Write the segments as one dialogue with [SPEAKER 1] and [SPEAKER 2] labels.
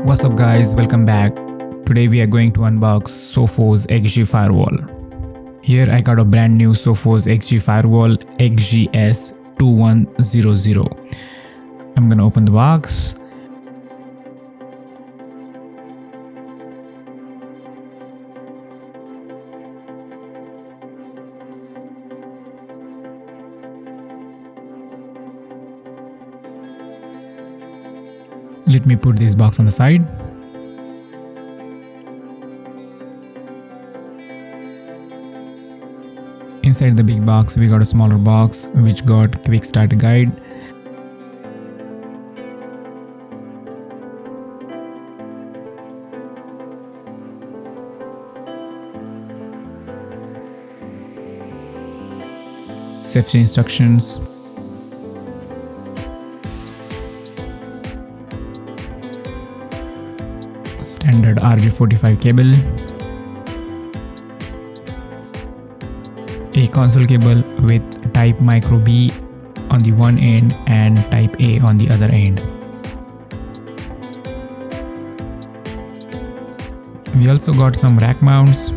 [SPEAKER 1] What's up guys, welcome back. Today we are going to unbox Sophos XG Firewall. Here I got a brand new Sophos XG Firewall XGS2100. I'm gonna open the box. Let me put this box on the side. Inside the big box we got a smaller box which got quick start guide, safety instructions, standard RJ45 cable, a console cable with type micro B on the one end and type A on the other end. We also got some rack mounts,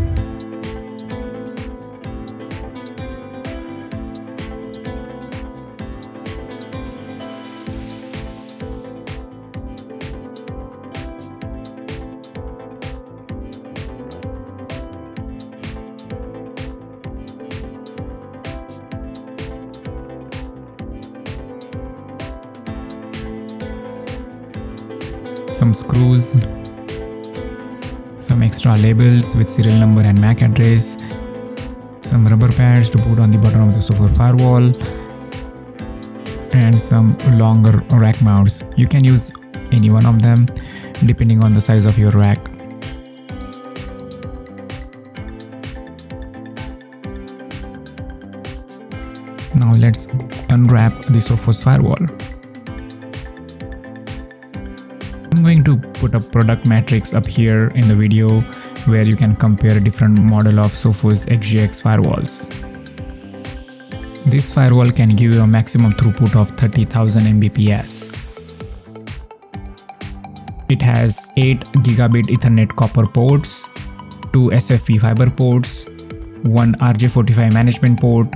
[SPEAKER 1] some screws, some extra labels with serial number and MAC address, some rubber pads to put on the bottom of the Sophos firewall, and some longer rack mounts. You can use any one of them depending on the size of your rack. Now let's unwrap the Sophos firewall. I'm going to put a product matrix up here in the video where you can compare different model of Sophos XGS firewalls. This firewall can give you a maximum throughput of 30,000 Mbps. It has 8 gigabit Ethernet copper ports, 2 SFP fiber ports, 1 RJ45 management port,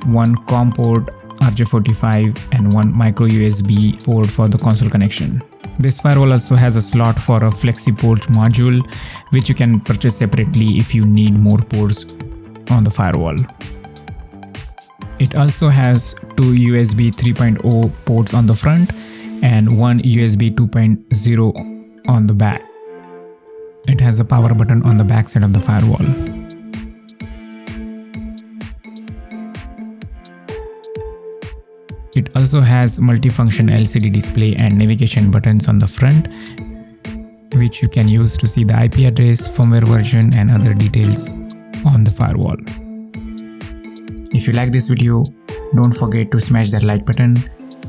[SPEAKER 1] 1 COM port RJ45 and 1 micro USB port for the console connection. This firewall also has a slot for a FlexiPort module which you can purchase separately if you need more ports on the firewall. It also has 2 USB 3.0 ports on the front and 1 USB 2.0 on the back. It has a power button on the back side of the firewall. It also has multifunction LCD display and navigation buttons on the front, which you can use to see the IP address, firmware version and other details on the firewall. If you like this video, don't forget to smash that like button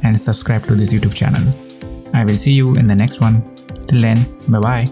[SPEAKER 1] and subscribe to this YouTube channel. I will see you in the next one. Till then, bye bye.